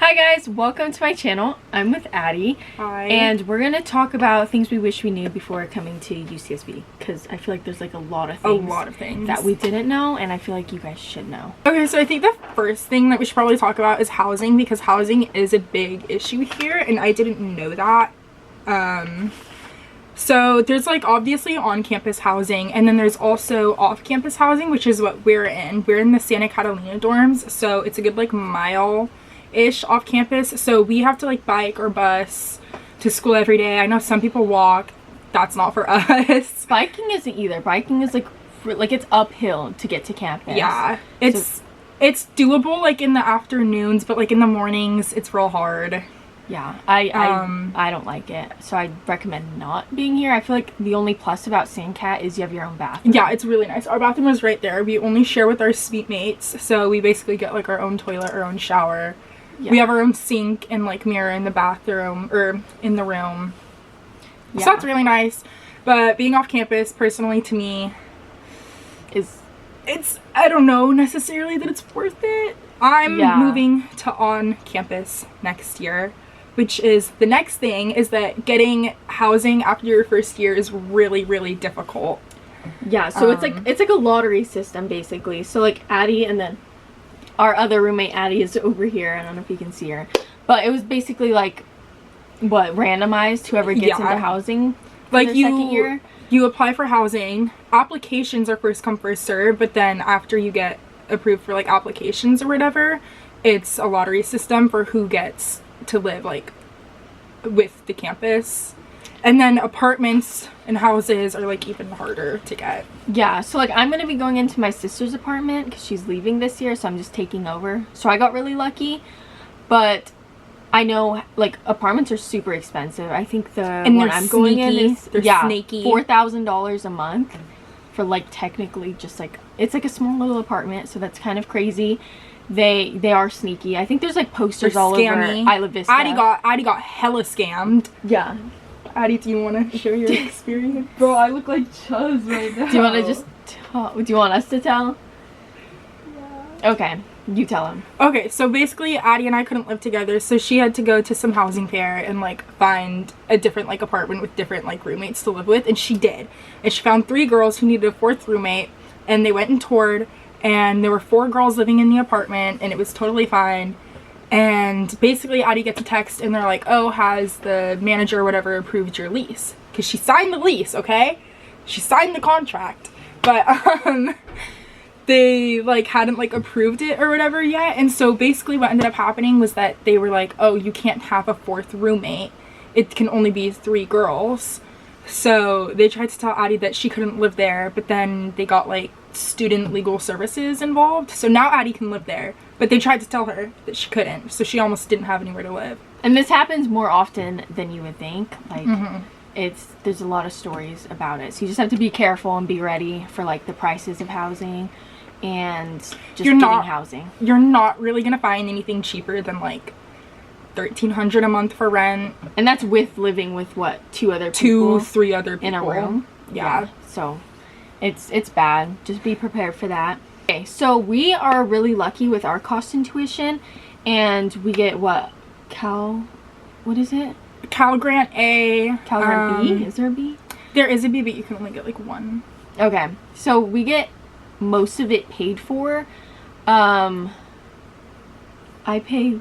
Hi guys, welcome to my channel. I'm with Addie. Hi. And we're gonna talk about things we wish we knew before coming to UCSB, because I feel like there's like a lot of things that we didn't know, and I feel like you guys should know. Okay, so I think the first thing that we should probably talk about is housing, because housing is a big issue here and I didn't know that. So there's like obviously on-campus housing, and then there's also off-campus housing, which is what we're in. We're in the Santa Catalina dorms, so it's a good like mile-ish off campus, so we have to like bike or bus to school every day. I know some people walk. That's not for us. Biking isn't either. Biking is like it's uphill to get to campus. Yeah, it's doable like in the afternoons, but like in the mornings it's real hard. Yeah, I don't like it, so I recommend not being here. I feel like the only plus about Sandcat is you have your own bathroom. Yeah, it's really nice. Our bathroom is right there. We only share with our suite mates, so we basically get like our own toilet, our own shower. Yeah. We have our own sink and like mirror in the bathroom or in the room. Yeah. So that's really nice. But being off campus, personally to me, it's I don't know necessarily that it's worth it. I'm moving to on campus next year, which is the next thing is that getting housing after your first year is really, really difficult. Yeah, so it's like a lottery system basically. So like Addie and then our other roommate Addie is over here. I don't know if you can see her, but it was basically like what randomized whoever gets into housing. Like their second year. You apply for housing. Applications are first come first serve, but then after you get approved for like applications or whatever, it's a lottery system for who gets to live like with the campus. And then apartments and houses are like even harder to get. Yeah, so like I'm gonna be going into my sister's apartment because she's leaving this year, so I'm just taking over. So I got really lucky, but I know like apartments are super expensive. I think the one I'm going in is snaky. $4,000 a month for like technically just like it's like a small little apartment, so that's kind of crazy. They are sneaky. I think there's like posters all over Isla Vista. Addie got hella scammed. Yeah. Addie, do you want to share your experience? Bro, I look like Chuz right now. Do you want to just do you want us to tell? Yeah. Okay, you tell him. Okay, so basically Addie and I couldn't live together, so she had to go to some housing fair and like find a different like apartment with different like roommates to live with, and she did. And she found 3 girls who needed a 4th roommate, and they went and toured, and there were 4 girls living in the apartment, and it was totally fine. And basically Addie gets a text and they're like, oh, has the manager or whatever approved your lease? Because she signed the lease, okay? She signed the contract. But they like hadn't like approved it or whatever yet. And so basically what ended up happening was that they were like, oh, you can't have a 4th roommate. It can only be 3 girls. So they tried to tell Addie that she couldn't live there, but then they got like student legal services involved. So now Addie can live there, but they tried to tell her that she couldn't. So she almost didn't have anywhere to live. And this happens more often than you would think. Like there's a lot of stories about it. So you just have to be careful and be ready for like the prices of housing and just getting housing. You're not really gonna find anything cheaper than like $1,300 a month for rent, and that's with living with what 3 other people in a room. Yeah, so it's bad. Just be prepared for that. Okay, so we are really lucky with our cost and tuition, and we get what what is it, Cal Grant A, Cal Grant B. Is there a B? There is a B, but you can only get like 1. Okay, so we get most of it paid for. I pay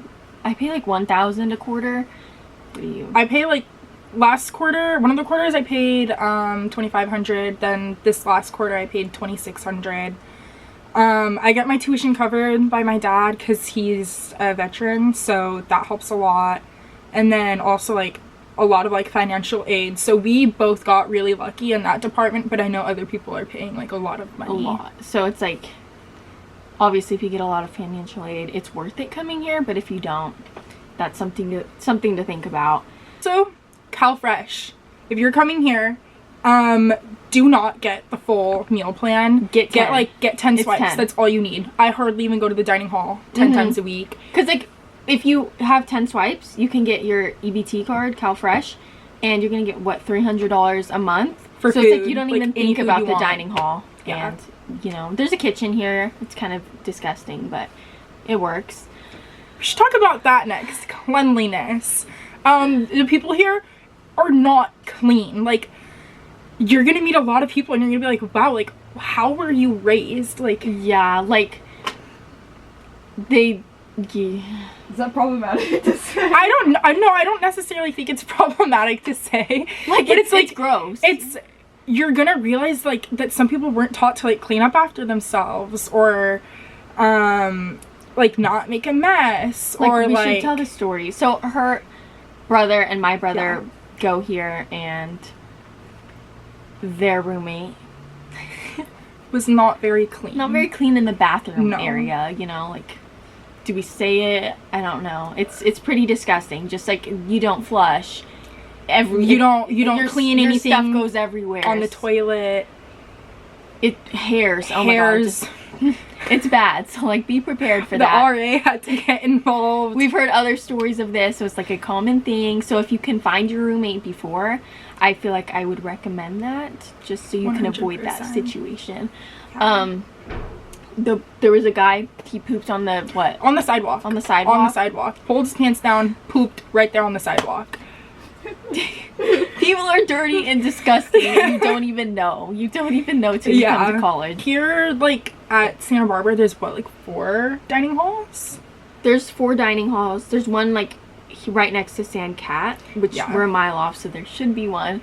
like $1,000 a quarter. What do you? I pay like last quarter, one of the quarters I paid $2,500. Then this last quarter I paid $2,600. I get my tuition covered by my dad because he's a veteran, so that helps a lot. And then also like a lot of like financial aid. So we both got really lucky in that department, but I know other people are paying like a lot of money. A lot. So it's like, obviously if you get a lot of financial aid, it's worth it coming here, but if you don't, that's something to think about. So CalFresh, if you're coming here, do not get the full meal plan. Get 10 swipes. 10. That's all you need. I hardly even go to the dining hall 10 times a week. Because like if you have 10 swipes, you can get your EBT card, CalFresh, and you're gonna get what, $300 a month for so food. It's like you don't even think about the dining hall. Yeah. And you know, there's a kitchen here. It's kind of disgusting, but it works. We should talk about that next. Cleanliness. The people here are not clean. Like, you're gonna meet a lot of people and you're gonna be like, wow, like, how were you raised? Like, yeah, like, they, yeah. Is that problematic to say? I don't necessarily think it's problematic to say. Like, but it's like, gross. You're gonna realize, like, that some people weren't taught to, like, clean up after themselves, or, like, not make a mess, like, or, we like... should tell the story. So, her brother and my brother go here, and their roommate was not very clean. Not very clean in the bathroom No. area, you know, like, do we say it? I don't know. It's pretty disgusting. Just like, you don't flush. You don't clean your anything. stuff Goes everywhere on the toilet. Hairs. Oh my god. Just, it's bad. So like, be prepared for that. The RA had to get involved. We've heard other stories of this, so it's like a common thing. So if you can find your roommate before, I feel like I would recommend that, just so you can avoid that 100%. situation. There was a guy, he pooped on the what? On the sidewalk. On the sidewalk. On the sidewalk. Pulled his pants down, pooped right there on the sidewalk. People are dirty and disgusting and you don't even know. You don't even know till you come to college. Here, like, at Santa Barbara, there's what, like 4 dining halls? There's 4 dining halls. There's one, like, right next to San Cat, which we're a mile off, so there should be one.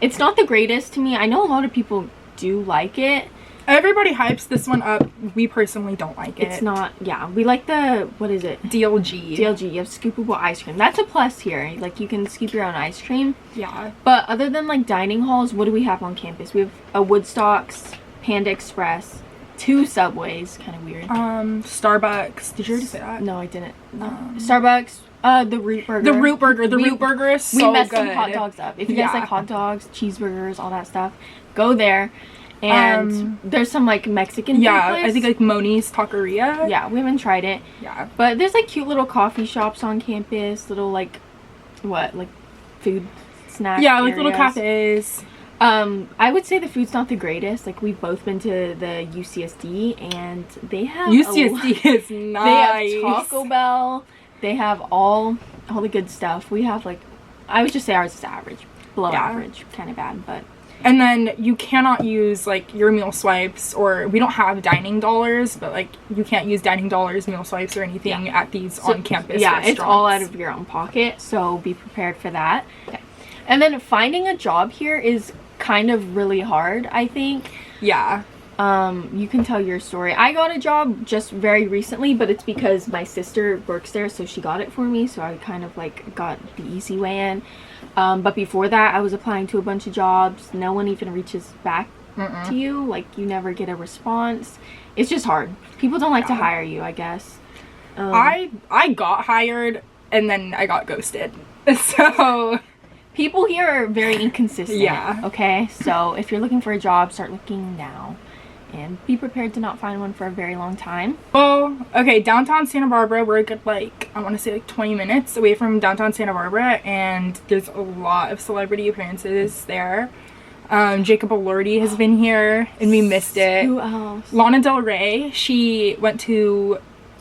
It's not the greatest to me. I know a lot of people do like it. Everybody hypes this one up. We personally don't like it. It's not, yeah. We like the, what is it? DLG. DLG. You have scoopable ice cream. That's a plus here. Like, you can scoop your own ice cream. Yeah. But other than, like, dining halls, what do we have on campus? We have a Woodstocks, Panda Express, 2 Subways. Kind of weird. Starbucks. Did you already say that? No, I didn't. Starbucks. The Root Burger. The Root Burger. The Root Burger is so good. We messed some hot dogs up. If you guys like hot dogs, cheeseburgers, all that stuff, go there. And there's some, like, Mexican food place. I think, like, Moni's Taqueria. Yeah, we haven't tried it. Yeah. But there's, like, cute little coffee shops on campus. Little, like, what? Like, food snack Yeah, like, areas. little cafes. I would say the food's not the greatest. Like, we've both been to the UCSD, and they have UCSD is nice. They have Taco Bell. They have all the good stuff. We have, like, I would just say ours is average. Below average. Kind of bad, but... And then you cannot use, like, your meal swipes, or we don't have dining dollars, but, like, you can't use dining dollars, meal swipes, or anything at these on-campus restaurants. It's all out of your own pocket, so be prepared for that. Okay. And then finding a job here is kind of really hard, I think. Yeah. You can tell your story. I got a job just very recently, but it's because my sister works there, so she got it for me, so I kind of, like, got the easy way in. But before that, I was applying to a bunch of jobs. No one even reaches back to you. Like, you never get a response. It's just hard. People don't like to hire you, I guess. I got hired, and then I got ghosted. So... People here are very inconsistent. Yeah. Okay? So, if you're looking for a job, start looking now. And be prepared to not find one for a very long time. Well, okay, downtown Santa Barbara, we're a good, like, I want to say, like, 20 minutes away from downtown Santa Barbara, and there's a lot of celebrity appearances there. Jacob Elordi has been here, and we missed it. Who else? Lana Del Rey, she went to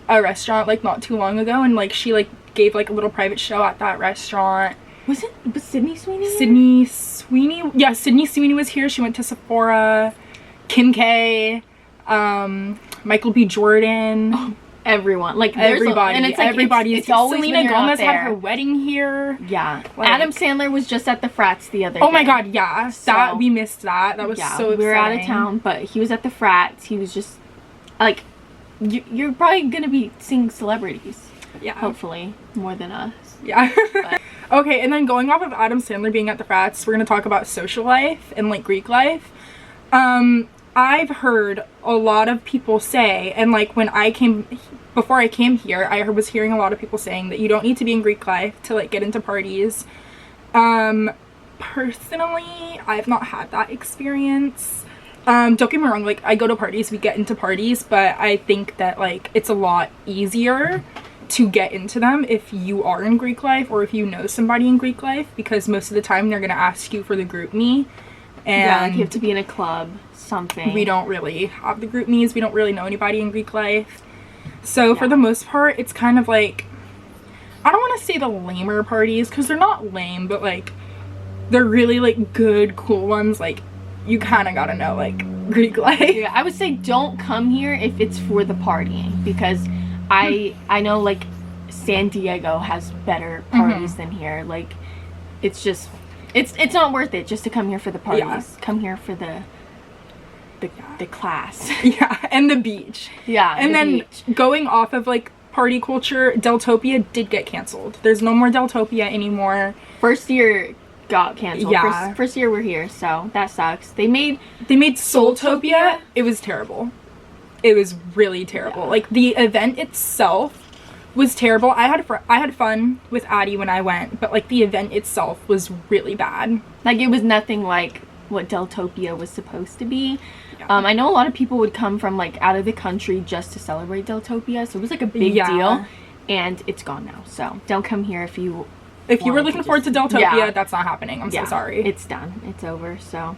a restaurant, like, not too long ago, and, like, she, like, gave, like, a little private show at that restaurant. Was Sydney Sweeney here? Sydney Sweeney? Yeah, Sydney Sweeney was here. She went to Sephora. Kim K, Michael B. Jordan. Oh, everyone. Like, everybody. And it's like, everybody. It's always Selena when Gomez had her wedding here. Yeah. Like, Adam Sandler was just at the frats the other day. Oh my god, yeah. So, we missed that. That was so exciting. We were out of town, but he was at the frats. He was just, like, you're probably gonna be seeing celebrities. Yeah. Hopefully. More than us. Yeah. Okay, and then going off of Adam Sandler being at the frats, we're gonna talk about social life and, like, Greek life. I've heard a lot of people say, and, like, before I came here, I was hearing a lot of people saying that you don't need to be in Greek life to, like, get into parties. Personally, I've not had that experience. Don't get me wrong, like, I go to parties, we get into parties, but I think that, like, it's a lot easier to get into them if you are in Greek life, or if you know somebody in Greek life, because most of the time they're gonna ask you for the group me. And you have to be in a club, something. We don't really have the group me's. We don't really know anybody in Greek life. So for the most part, it's kind of like want to say the lamer parties, because they're not lame, but like they're really like good, cool ones. Like you kind of gotta know like Greek life. Yeah, I would say don't come here if it's for the partying, because I know like San Diego has better parties than here. Like it's just it's not worth it just to come here for the parties. Yeah. Come here for the class. Yeah, and the beach. Yeah, and then going off of like party culture, Deltopia did get canceled. There's no more Deltopia anymore. First year got canceled. Yeah. First year we're here, so that sucks. They made Soultopia. It was terrible. It was really terrible. Yeah. Like the event itself was terrible. I had fun with Addie when I went, but like the event itself was really bad. Like it was nothing like what Deltopia was supposed to be. Yeah. I know a lot of people would come from like out of the country just to celebrate Deltopia, so it was like a big deal, and it's gone now. So don't come here if you were looking forward to Deltopia. That's not happening. I'm so sorry. It's done. It's over. So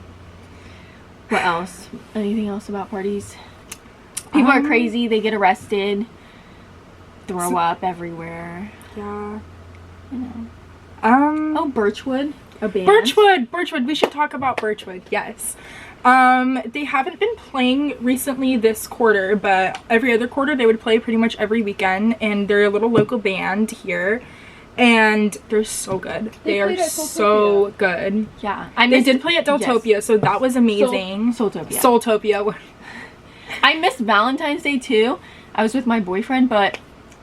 what else? Anything else about parties? People are crazy. They get arrested, throw up everywhere. Yeah. You know. Oh, Birchwood. A band. Birchwood. We should talk about Birchwood. Yes. They haven't been playing recently this quarter, but every other quarter they would play pretty much every weekend, and they're a little local band here, and they're so good. They are so good. Yeah. They did play at Deltopia, so that was amazing. Soultopia. I missed Valentine's Day too. I was with my boyfriend, but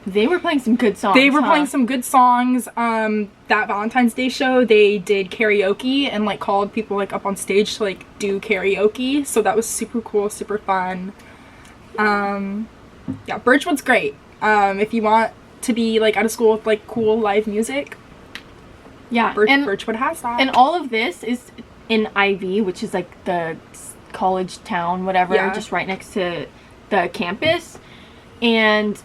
they were playing some good songs. They were playing some good songs. That Valentine's Day show, they did karaoke and like called people like up on stage to like do karaoke. So that was super cool, super fun. Yeah, Birchwood's great. If you want to be like out of school with like cool live music, yeah, Birchwood has that. And all of this is in IV, which is like the college town, whatever, just right next to the campus. And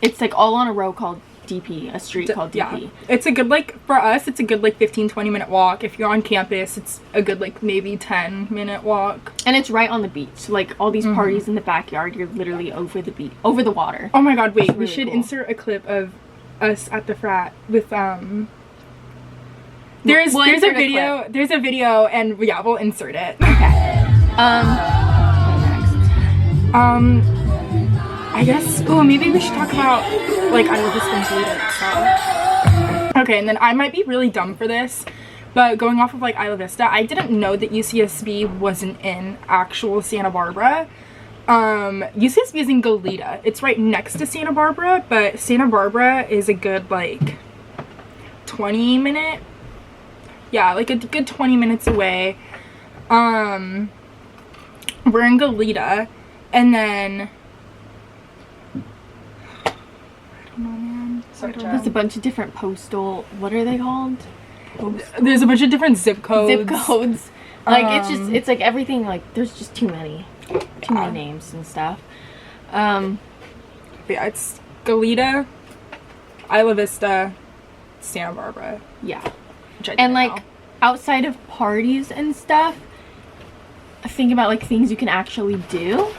it's like all on a row called DP, a street called DP. Yeah. It's a good, like, for us, it's a good, like, 15-20 minute walk. If you're on campus, it's a good, like, maybe 10-minute walk. And it's right on the beach. So, like, all these parties in the backyard, you're literally over the beach, over the water. Oh my god, wait, really we should insert a clip of us at the frat with, there's a video, and, yeah, we'll insert it. Okay. I guess, maybe we should talk about, like, I love this thing later, so. Okay, and then I might be really dumb for this, but going off of, like, Isla Vista, I didn't know that UCSB wasn't in actual Santa Barbara. UCSB is in Goleta. It's right next to Santa Barbara, but Santa Barbara is a good, like, 20-minute, yeah, like, a good 20 minutes away. We're in Goleta, and then... There's a bunch of different postal, what are they called? There's a bunch of different zip codes. Like, it's like everything, like, there's just too many names and stuff. Yeah, it's Goleta, Isla Vista, Santa Barbara. Yeah. And, like, outside of parties and stuff, think about, like, things you can actually do.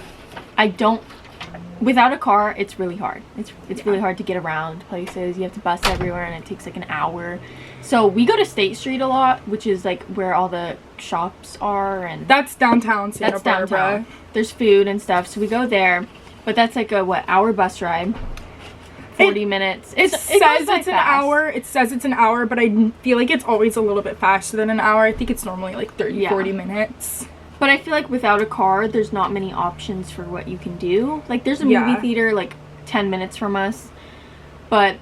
Without a car, it's really hard. It's really hard to get around places. You have to bus everywhere, and it takes like an hour. So we go to State Street a lot, which is like where all the shops are, and that's downtown Santa Barbara. Downtown. There's food and stuff, so we go there. But that's like a hour bus ride. 40 minutes. It says it's an hour. It says it's an hour, but I feel like it's always a little bit faster than an hour. I think it's normally like 40 minutes. But I feel like without a car, there's not many options for what you can do. Like, there's a movie theater, like, 10 minutes from us. But...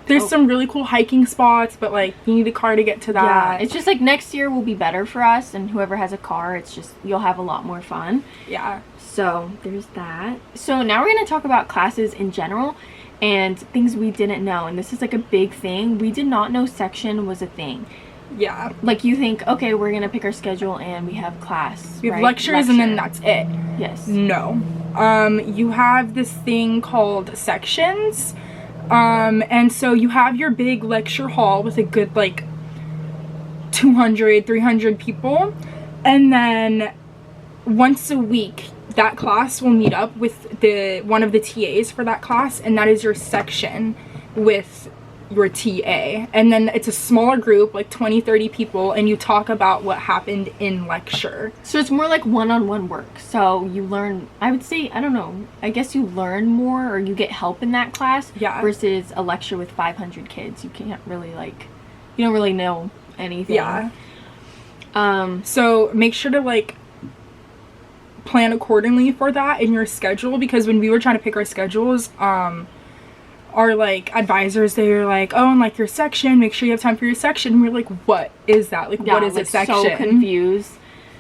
There's some really cool hiking spots, but, like, you need a car to get to that. Yeah, it's just, like, next year will be better for us. And whoever has a car, it's just, you'll have a lot more fun. Yeah. So, there's that. So, now we're going to talk about classes in general and things we didn't know. And this is, like, a big thing. We did not know section was a thing. Yeah. Like, you think, okay, we're gonna pick our schedule and we have class, we have lectures and then that's it. Yes. No. You have this thing called sections. And so you have your big lecture hall with a good, like, 200, 300 people. And then once a week, that class will meet up with one of the TAs for that class, and that is your section. with your TA, and then it's a smaller group, like 20-30 people, and you talk about what happened in lecture. So it's more like one-on-one work. So you learn, I would say, I don't know, I guess you learn more, or you get help in that class. Yeah. Versus a lecture with 500 kids. You can't really like, you don't really know anything. Yeah. So make sure to like plan accordingly for that in your schedule, because when we were trying to pick our schedules, our like advisors, they were like, oh, and like your section, make sure you have time for your section. And we were like, what is that? Like, Yeah, what is like, a section? so confused.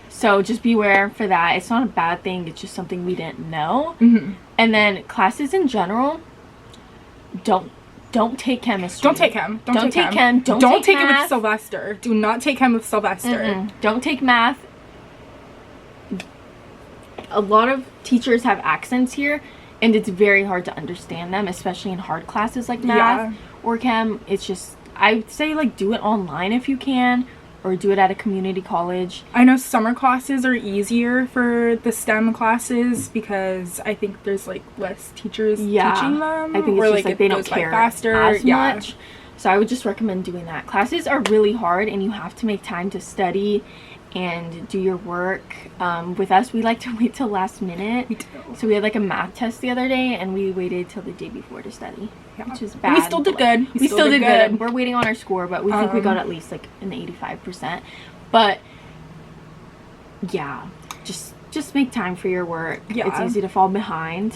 So just beware for that. It's not a bad thing. It's just something we didn't know. Mm-hmm. And then classes in general, don't take chemistry. Don't take chem. Don't take chem. Don't take it with math. Sylvester. Do not take chem with Sylvester. Mm-mm. Don't take math. A lot of teachers have accents here, and it's very hard to understand them, especially in hard classes like math or chem. It's just, I would say, like, do it online if you can, or do it at a community college. I know summer classes are easier for the STEM classes because I think there's like less teachers teaching them. I think it's just like they don't care faster as much. So I would just recommend doing that. Classes are really hard, and you have to make time to study and do your work. With us, we like to wait till last minute. We do. So we had like a math test the other day, and we waited till the day before to study, which is bad. And we still did good. We still did good. We're waiting on our score, but we think we got at least like an 85%. But yeah, just make time for your work. Yeah. It's easy to fall behind.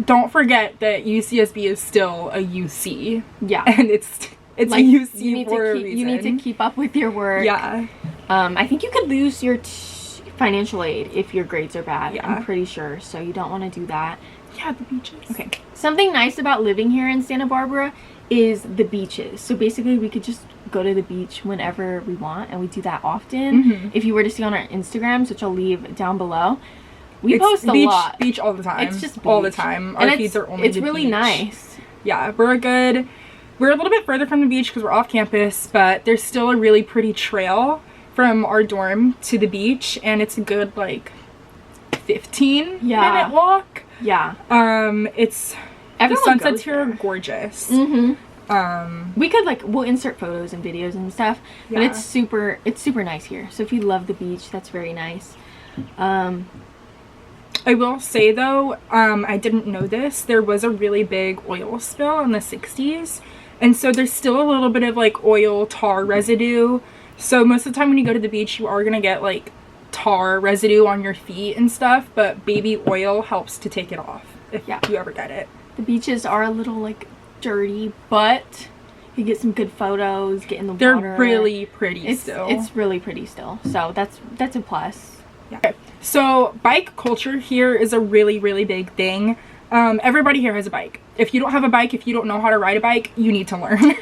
Don't forget that UCSB is still a UC. Yeah. And it's like, a UC you need for to a reason. You need to keep up with your work. Yeah. I think you could lose your financial aid if your grades are bad. Yeah. I'm pretty sure. So you don't want to do that. Yeah, the beaches. Okay. Something nice about living here in Santa Barbara is the beaches. So basically we could just go to the beach whenever we want, and we do that often. Mm-hmm. If you were to see on our Instagrams, which I'll leave down below, we post a lot. Beach all the time. It's just all the beach. time. And Our feeds are only it's the really beach. nice. Yeah, we're a little bit further from the beach because we're off campus, but there's still a really pretty trail from our dorm to the beach, and it's a good like 15-minute walk. Yeah. It's the Everyone sunsets goes here are there. gorgeous. We could we'll insert photos and videos and stuff, but Yeah. it's super nice here. So if you love the beach, that's very nice. I will say though, I didn't know this, there was a really big oil spill in the 60s, and so there's still a little bit of like oil tar residue. So most of the time when you go to the beach, you are gonna get like tar residue on your feet and stuff, but baby oil helps to take it off if you ever get it. The beaches are a little like dirty, but you get some good photos, get in the They're water. really pretty still. It's really pretty still. So that's a plus. Yeah. Okay. So bike culture here is a really, really big thing. Everybody here has a bike. If you don't have a bike, if you don't know how to ride a bike, you need to learn.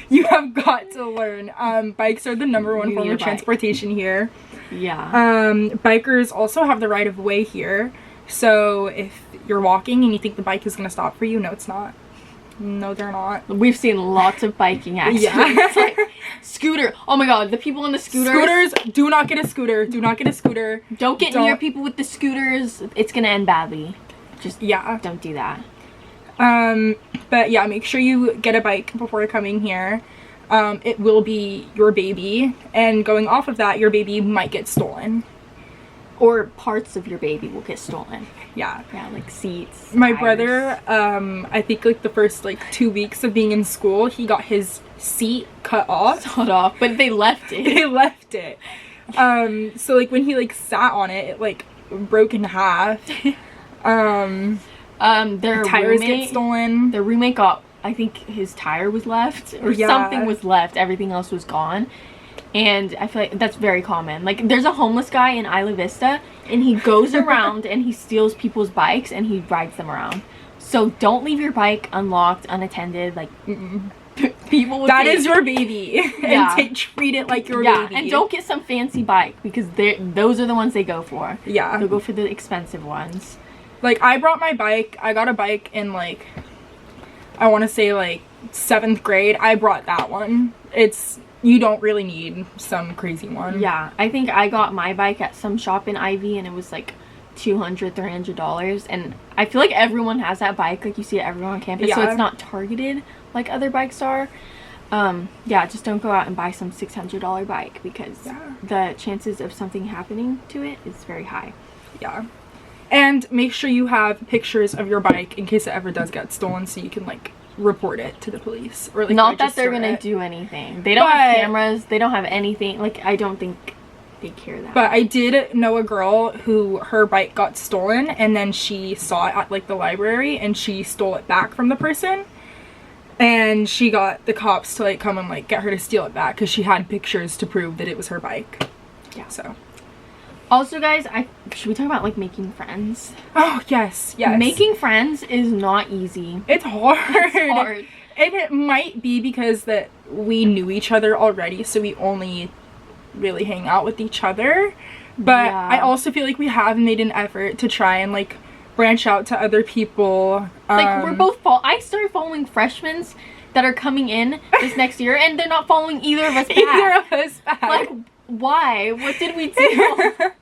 You have got to learn. Bikes are the number one form of transportation here. Yeah. Bikers also have the right of way here. So if you're walking and you think the bike is going to stop for you, no, it's not. No, they're not. We've seen lots of biking accidents. Yeah. Like, scooter. Oh my god, the people on the scooters. Scooters, do not get a scooter. Do not get a scooter. Don't get near people with the scooters. It's going to end badly. Just don't do that. But yeah, make sure you get a bike before coming here. It will be your baby, and going off of that, your baby might get stolen. Or parts of your baby will get stolen. Yeah. Yeah, like seats. My tires. brother, I think like the first like 2 weeks of being in school, he got his seat cut off. Cut off, but they left it. They left it. So like when he like sat on it, it like broke in half. Their tires roommate, get stolen. Their roommate got, I think his tire was left or something was left. Everything else was gone. And I feel like that's very common. Like there's a homeless guy in Isla Vista, and he goes around and he steals people's bikes and he rides them around. So don't leave your bike unlocked, unattended. Like people will that is your baby. Yeah. And treat it like your baby. And don't get some fancy bike, because those are the ones they go for. Yeah. They'll go for the expensive ones. Like I brought my bike. I got a bike in like, I want to say like 7th grade. I brought that one. You don't really need some crazy one. Yeah, I think I got my bike at some shop in Ivy, and it was like $200-$300, and I feel like everyone has that bike, like you see it everyone on campus, so it's not targeted like other bikes are. Yeah, just don't go out and buy some $600 bike, because the chances of something happening to it is very high. Yeah. And make sure you have pictures of your bike in case it ever does get stolen, so you can like report it to the police, or like not that they're gonna do anything. They don't have cameras, they don't have anything, like I don't think they care that. But I did know a girl who her bike got stolen, and then she saw it at like the library and she stole it back from the person, and she got the cops to like come and like get her to steal it back because she had pictures to prove that it was her bike. Yeah. So also, guys, should we talk about like making friends? Oh yes. Making friends is not easy. It's hard. It's hard. And it might be because that we knew each other already, so we only really hang out with each other. But I also feel like we have made an effort to try and like branch out to other people. Like we're both I started following freshmen that are coming in this next year, and they're not following either of us back. Like, why? What did we do?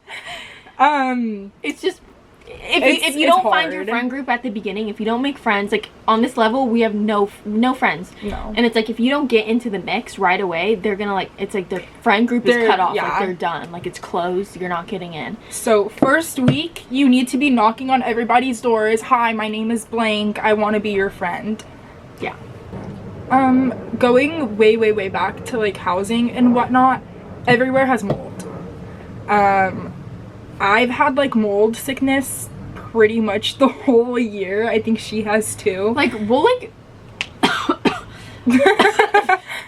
It's just if you don't find your friend group at the beginning, if you don't make friends, like on this level we have no friends. No. And it's like if you don't get into the mix right away, they're gonna like, it's like the friend group is cut off. Like they're done, like it's closed, you're not getting in. So first week you need to be knocking on everybody's doors. Hi, my name is blank, I want to be your friend. Yeah. Going way back to like housing and whatnot, everywhere has mold. I've had like mold sickness pretty much the whole year. I think she has too. Like we'll like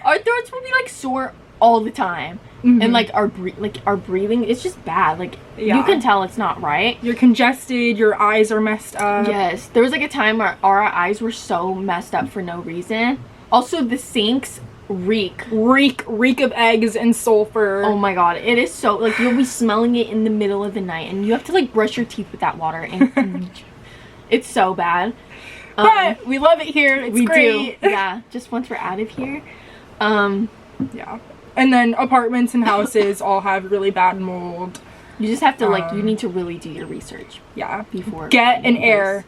our throats will be like sore all the time. And like our breathing, it's just bad. Like you can tell it's not right. You're congested, your eyes are messed up. Yes, there was like a time where our eyes were so messed up for no reason. Also, the sinks reek of eggs and sulfur. Oh my god, it is so, like, you'll be smelling it in the middle of the night, and you have to like brush your teeth with that water, and it's so bad. But we love it here. It's great. Yeah, just once we're out of here. Yeah. And then apartments and houses all have really bad mold. You just have to like, you need to really do your research. Yeah. Before get an air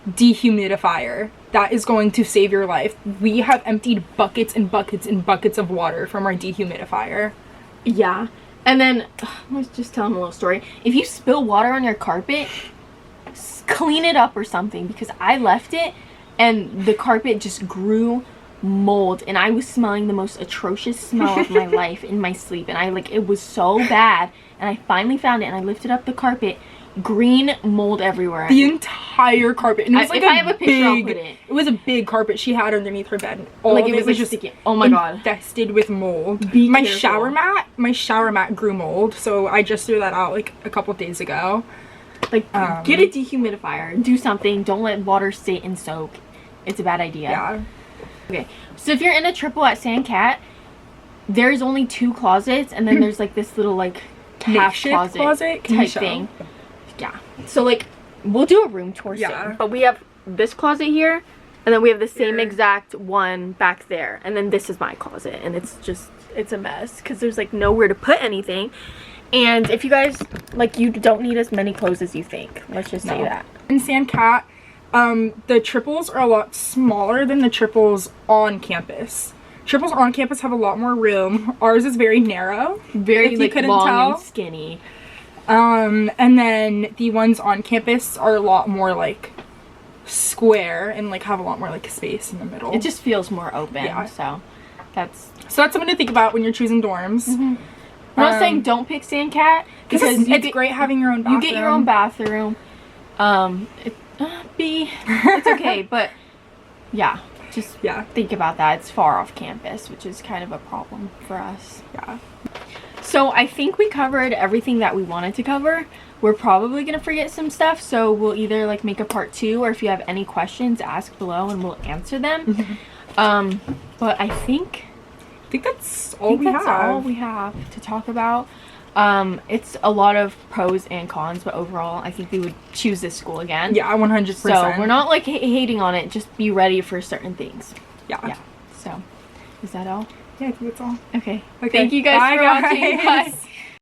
dehumidifier. That is going to save your life. We have emptied buckets and buckets and buckets of water from our dehumidifier. Yeah. And then let's just tell them a little story. If you spill water on your carpet, clean it up or something, because I left it and the carpet just grew mold, and I was smelling the most atrocious smell of my life in my sleep, and it was so bad, and I finally found it, and I lifted up the carpet. Green mold everywhere. The entire carpet. And it was like if I have a picture, I'll put it. It was a big carpet she had underneath her bed. All like it was just sticky. Oh my god. Infested with mold. Be my careful. shower mat grew mold, so I just threw that out like a couple days ago. Like get a dehumidifier. Do something. Don't let water sit and soak. It's a bad idea. Yeah. Okay. So if you're in a triple at San Cat, there's only 2 closets, and then there's like this little like half closet type thing. Yeah, so like we'll do a room tour soon, but we have this closet here, and then we have the same exact one back there, and then this is my closet, and it's a mess because there's like nowhere to put anything. And if you guys like, you don't need as many clothes as you think, let's just say that. In San Cat, the triples are a lot smaller than the triples on campus. Triples on campus have a lot more room. Ours is very narrow, very like long and skinny. And then the ones on campus are a lot more like square and like have a lot more like space in the middle. It just feels more open. Yeah. So that's something to think about when you're choosing dorms. I'm not saying don't pick San Cat, because it's great having your own bathroom. You get your own bathroom. It's okay, but yeah, just think about that. It's far off campus, which is kind of a problem for us. Yeah. So I think we covered everything that we wanted to cover. We're probably gonna forget some stuff, so we'll either like make a part 2, or if you have any questions, ask below and we'll answer them. But I think that's all we have to talk about. It's a lot of pros and cons, but overall I think we would choose this school again. Yeah, 100%. So we're not like hating on it, just be ready for certain things. Yeah. So is that all? Yeah, I think that's all. Okay. Thank you guys for watching. Bye.